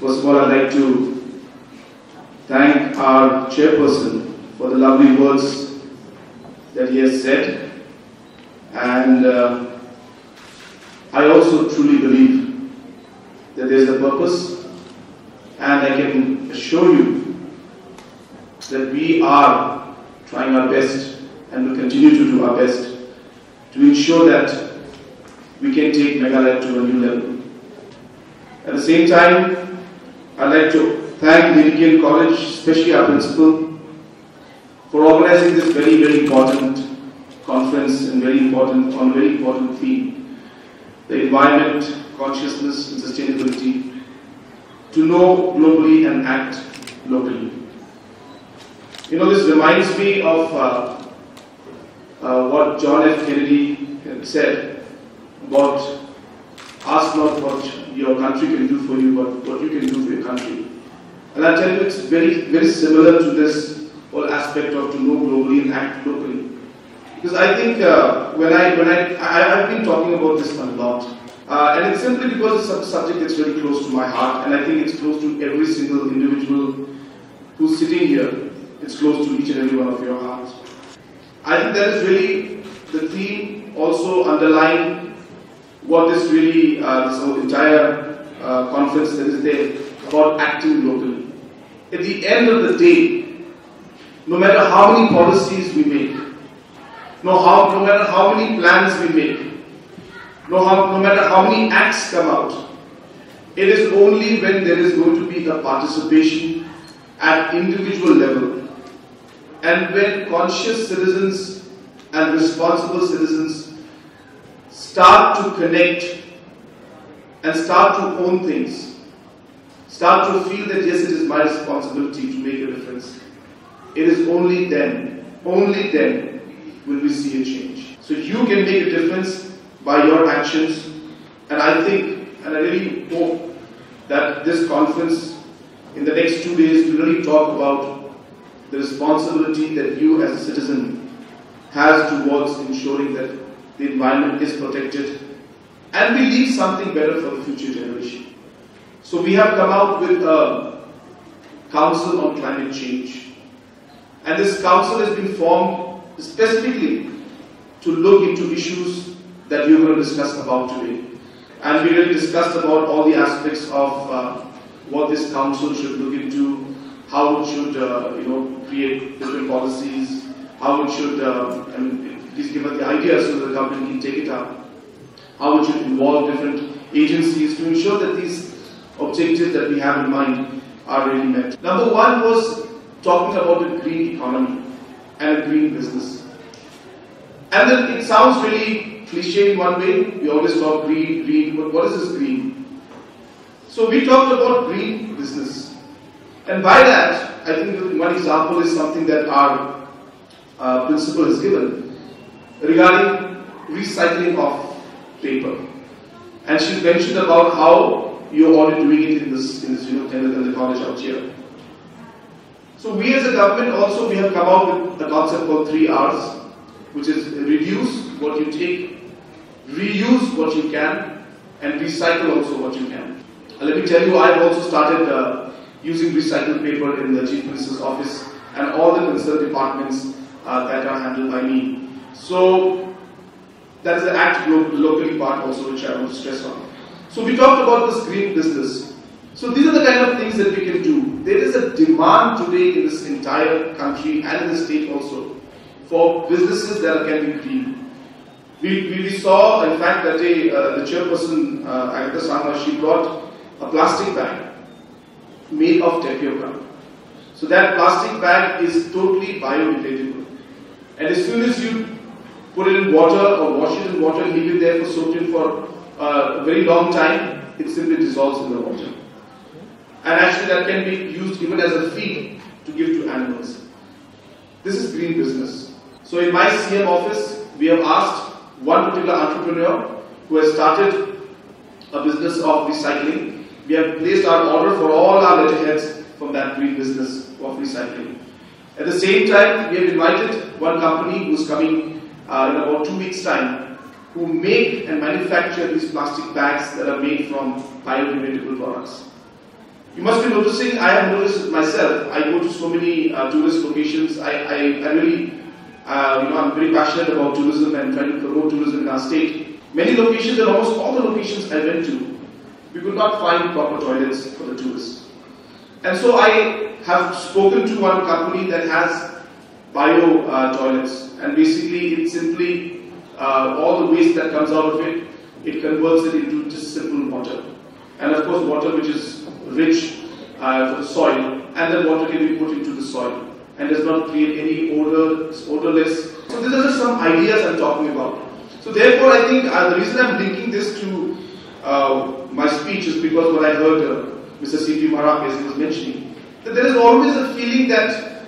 First of all, I'd like to thank our chairperson for the lovely words that he has said, and I also truly believe that there is a purpose, and I can assure you that we are trying our best and will continue to do our best to ensure that we can take Meghalaya to a new level. At the same time, I'd like to thank Keane College, especially our principal, for organizing this very, very important conference and on a very important theme, the environment, consciousness and sustainability, to know globally and act locally. You know, this reminds me of what John F. Kennedy had said about ask not what your country can do for you, but what you can do for your country. And I tell you, it's very, very similar to this whole aspect of to know globally and act locally. Because I think I've been talking about this a lot, and it's simply because it's a subject that's very close to my heart, and I think it's close to every single individual who's sitting here. It's close to each and every one of your hearts. I think that is really the theme also underlying what this really, this whole entire conference that is there about acting locally. At the end of the day, no matter how many policies we make, no matter how many plans we make, no matter how many acts come out, it is only when there is going to be a participation at individual level, and when conscious citizens and responsible citizens start to connect and start to own things, start to feel that yes, it is my responsibility to make a difference. It is only then will we see a change. So you can make a difference by your actions, and I think, and I really hope that this conference in the next 2 days will really talk about the responsibility that you as a citizen has towards ensuring that the environment is protected and we leave something better for the future generation. So we have come out with a Council on Climate Change, and this council has been formed specifically to look into issues that we are going to discuss about today. And we really discussed about all the aspects of what this council should look into, how it should create different policies, how it should, please give us the idea so that the government can take it up, how it should involve different agencies to ensure that these objectives that we have in mind are really met. Number one was talking about a green economy and a green business. And then it sounds really cliche in one way. We always talk green, but what is this green? So we talked about green business. And by that, I think one example is something that our principal has given regarding recycling of paper. And she mentioned about how you're already doing it in this in the college out here. So we as a government also, we have come out with a concept called 3 R's, which is reduce what you take, reuse what you can, and recycle also what you can. And let me tell you, I've also started using recycled paper in the Chief Minister's office and all the concerned departments that are handled by me. So that is the act locally part also, which I want to stress on. So we talked about this green business. So these are the kind of things that we can do. There is a demand today in this entire country and in the state also for businesses that can be green. We saw, in fact, that day the chairperson, Sangma, she brought a plastic bag made of tapioca. So that plastic bag is totally biodegradable. And as soon as you put it in water or wash it in water and leave it there for soaked in for a very long time, it simply dissolves in the water. And actually that can be used even as a feed to give to animals. This is green business. So in my CM office, we have asked one particular entrepreneur who has started a business of recycling. We have placed our order for all our letterheads from that green business of recycling. At the same time, we have invited one company who is coming in about 2 weeks' time, who make and manufacture these plastic bags that are made from biodegradable products. You must be noticing, I have noticed it myself. I go to so many tourist locations. I really, I'm very passionate about tourism and trying to promote tourism in our state. Many locations, and almost all the locations I went to, we could not find proper toilets for the tourists. And so I have spoken to one company that has bio toilets, and basically it's simply all the waste that comes out of it, it converts it into just simple water. And of course water which is rich for the soil, and then water can be put into the soil and does not create any odor, it's odorless. So these are just some ideas I'm talking about. So therefore I think the reason I'm linking this to my speech is because what I heard Mr. C.P. Marak as he was mentioning, that there is always a feeling that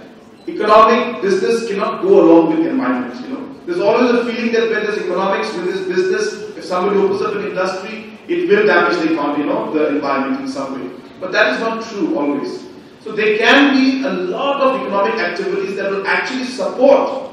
economic business cannot go along with environment. There's always a feeling that when there's economics, when there's business, if somebody opens up an industry, it will damage the economy, the environment in some way. But that is not true always. So there can be a lot of economic activities that will actually support,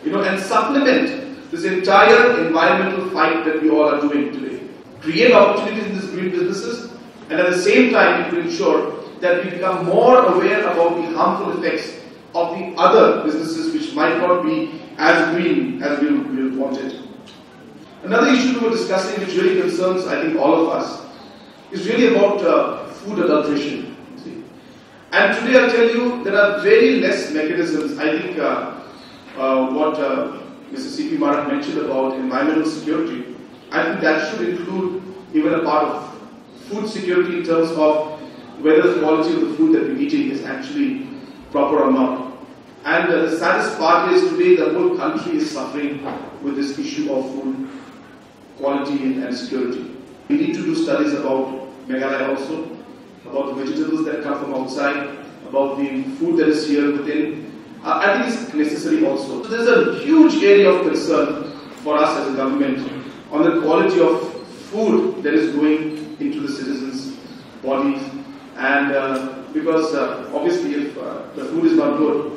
and supplement this entire environmental fight that we all are doing today. Create opportunities in these green businesses, and at the same time it will ensure that we become more aware about the harmful effects of the other businesses which might not be as green as we want it. Another issue we were discussing which really concerns, I think, all of us is really about food adulteration. And today I'll tell you there are very less mechanisms. I think what Mr. C.P. Marak mentioned about environmental security, I think that should include even a part of food security in terms of whether the quality of the food that we're eating is actually proper or not. And the saddest part is today the whole country is suffering with this issue of food quality and security. We need to do studies about Meghalaya also, about the vegetables that come from outside, about the food that is here within. I think it's necessary also. So there's a huge area of concern for us as a government on the quality of food that is going into the citizens' bodies, and because obviously if the food is not good,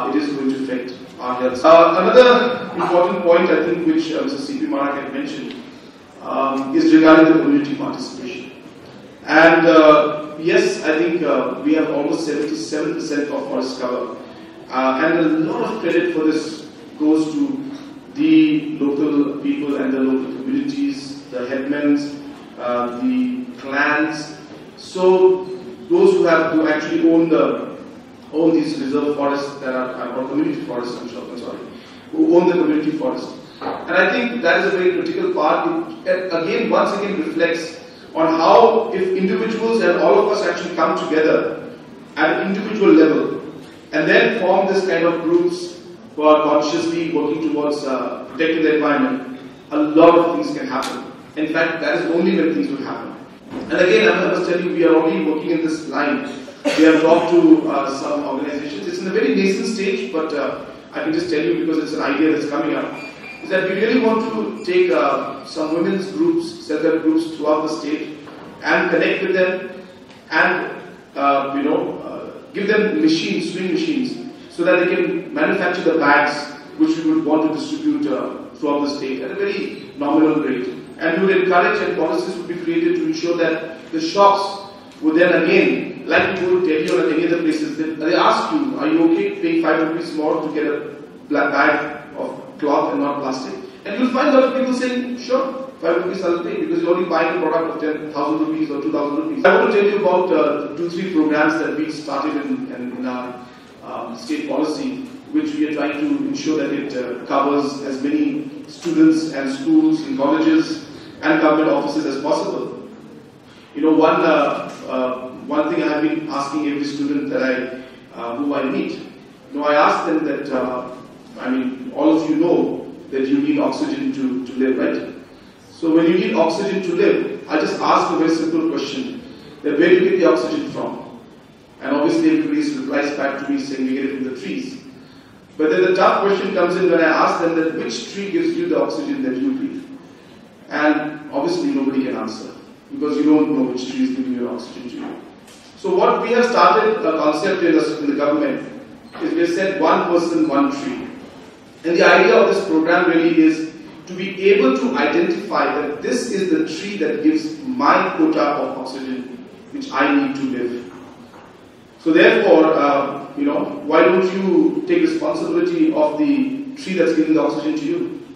it is going to affect our health. Another important point I think which Mr. C.P. Marak had mentioned is regarding the community participation. And yes, I think we have almost 77% of forest cover, and a lot of credit for this goes to the local people and the local communities, the headmen, the clans. So those who actually own these reserve forests that are or community forests, who own the community forest. And I think that is a very critical part. It once again reflects on how if individuals and all of us actually come together at an individual level and then form this kind of groups who are consciously working towards protecting the environment, a lot of things can happen. In fact, that is only when things will happen. And again, I must tell you, we are already working in this line. We have talked to some organizations. It's in a very nascent stage, but I can just tell you because it's an idea that's coming up, is that we really want to take some women's groups, self-help groups throughout the state and connect with them and give them machines, sewing machines, so that they can manufacture the bags which we would want to distribute throughout the state at a very nominal rate. And we would encourage and policies would be created to ensure that the shops would then again, like we would tell you or any other places, they ask you, are you okay paying 5 rupees more to get a bag of cloth and not plastic? And you'll find a lot of people saying, sure, 5 rupees I'll pay because you're only buying a product of 10,000 rupees or 2,000 rupees. I want to tell you about 2-3 programs that we started in our state policy, which we are trying to ensure that it covers as many students and schools and colleges and government offices as possible. One thing I have been asking every student that who I meet, I ask them that, all of you know that you need oxygen to live, right? So when you need oxygen to live, I just ask a very simple question, that where do you get the oxygen from? And obviously everybody replies back to me saying we get it from the trees. But then the tough question comes in when I ask them that which tree gives you the oxygen that you breathe? And obviously nobody can answer, because you don't know which tree is giving your oxygen to you. So what we have started a concept in the government is we have said one person, one tree. And the idea of this program really is to be able to identify that this is the tree that gives my quota of oxygen which I need to live. So therefore, why don't you take responsibility of the tree that's giving the oxygen to you?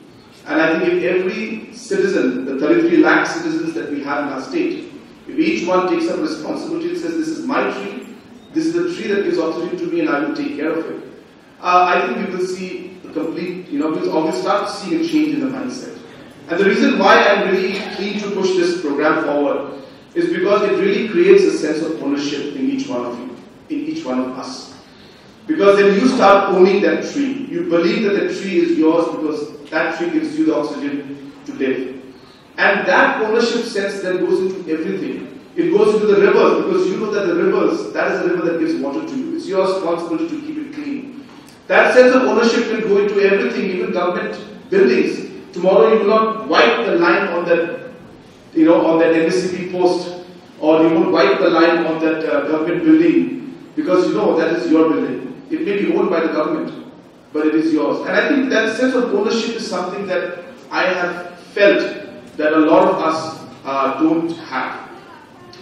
And I think if every citizen, the 33 lakh citizens that we have in our state, if each one takes up responsibility and says, this is my tree, this is the tree that gives oxygen to me and I will take care of it, I think we will see a complete, we'll start seeing a change in the mindset. And the reason why I'm really keen to push this program forward is because it really creates a sense of ownership in each one of you, in each one of us. Because then you start owning that tree. You believe that the tree is yours because that tree gives you the oxygen to live. And that ownership sense then goes into everything. It goes into the rivers because you know that the rivers, that is the river that gives water to you. It's your responsibility to keep it clean. That sense of ownership can go into everything, even government buildings. Tomorrow you will not wipe the line on that, on that MSCP post, or you won't wipe the line on that government building because you know that is your building. It may be owned by the government, but it is yours. And I think that sense of ownership is something that I have felt that a lot of us don't have,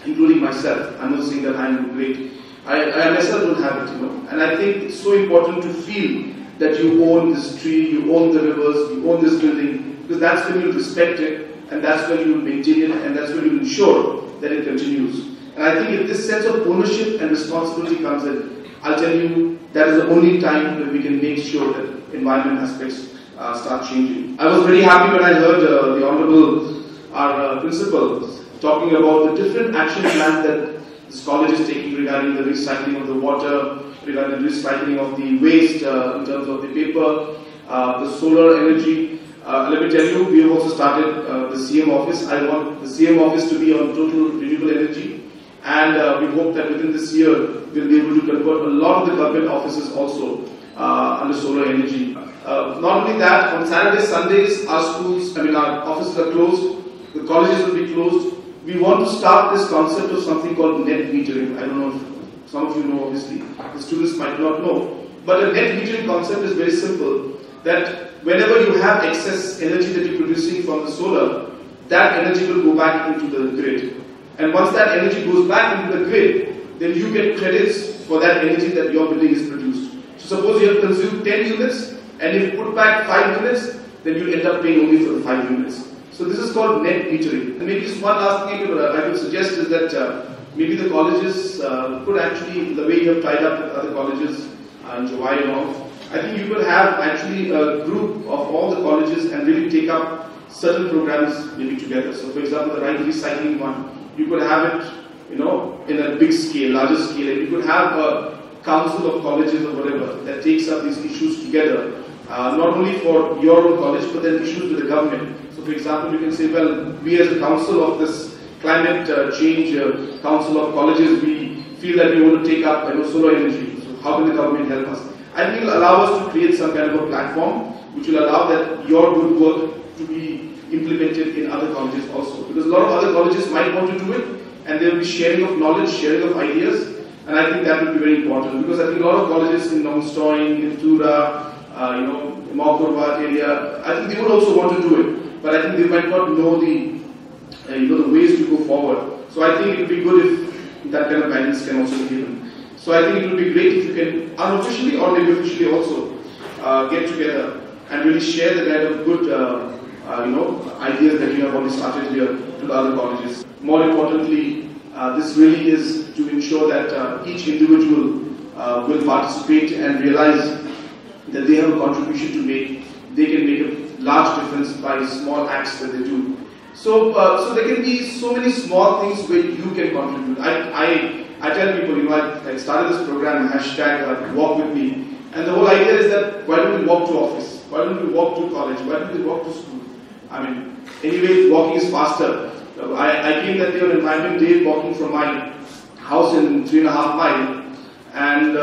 including myself. I'm not saying that I'm great. I myself don't have it, And I think it's so important to feel that you own this tree, you own the rivers, you own this building, because that's when you'll respect it, and that's when you will maintain it, and that's when you will ensure that it continues. And I think if this sense of ownership and responsibility comes in, I'll tell you, that is the only time that we can make sure that environment aspects start changing. I was very happy when I heard the Hon'ble, our principal, talking about the different action plans that this college is taking regarding the recycling of the water, regarding the recycling of the waste in terms of the paper, the solar energy. Let me tell you, we have also started the CM office. I want the CM office to be on total renewable energy, and we hope that within this year we'll be able to convert a lot of the government offices also under solar energy. Not only that, on Saturdays, Sundays, our schools, our offices are closed, the colleges will be closed. We want to start this concept of something called net metering. I don't know if some of you know, obviously. The students might not know. But a net metering concept is very simple. That whenever you have excess energy that you're producing from the solar, that energy will go back into the grid. And once that energy goes back into the grid, then you get credits for that energy that your building is produced. So suppose you have consumed 10 units, and if you put back 5 units, then you end up paying only for the 5 units. So this is called net metering. And maybe just one last thing I would suggest is that maybe the colleges could actually, the way you have tied up with other colleges in July and all, I think you could have actually a group of all the colleges and really take up certain programs maybe together. So for example, the right recycling one, you could have it, in a big scale, larger scale, and you could have a council of colleges or whatever that takes up these issues together, not only for your own college, but then issues with the government. So for example, you can say, well, we as a council of this climate change council of colleges, we feel that we want to take up solar energy. So how can the government help us? I think it will allow us to create some kind of a platform which will allow that your good work to be implemented in other colleges also. Because a lot of other colleges might want to do it, and there will be sharing of knowledge, sharing of ideas, and I think that will be very important. Because I think a lot of colleges in Nongstoin, in Tura, Makorwat area, I think they would also want to do it, but I think they might not know the the ways to go forward. So I think it would be good if that kind of guidance can also be given. So I think it would be great if you can unofficially or maybe officially also get together and really share the kind of good ideas that you have already started here to the other colleges. More importantly, this really is to ensure that each individual will participate and realize that they have a contribution to make. They can make a large difference by small acts that they do. So there can be so many small things where you can contribute. I tell people, I started this program, hashtag walk with me. And the whole idea is that why don't we walk to office? Why don't we walk to college? Why don't we walk to school? Anyway, walking is faster. I came that day on Environment Day walking from my house in 3.5 miles. And,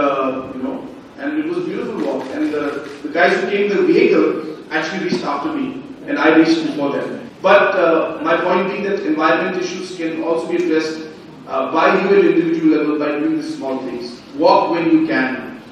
and it was a beautiful walk. And the guys who came in the vehicle actually reached after me. And I reached before them. But my point being that environment issues can also be addressed by you at individual level by doing the small things. Walk when you can,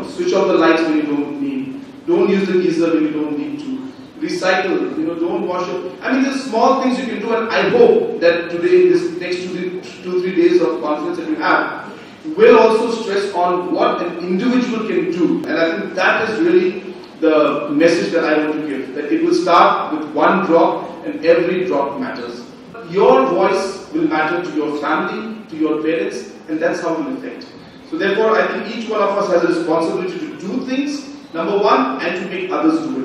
switch off the lights when you don't need. Don't use the geyser when you don't need to. Recycle, don't wash up. There's small things you can do, and I hope that today, this next 2-3 days of conference that you have, will also stress on what an individual can do. And I think that is really the message that I want to give. That it will start with one drop and every drop matters. Your voice will matter to your family, to your parents, and that's how it will affect. So therefore, I think each one of us has a responsibility to do things, number one, and to make others do it.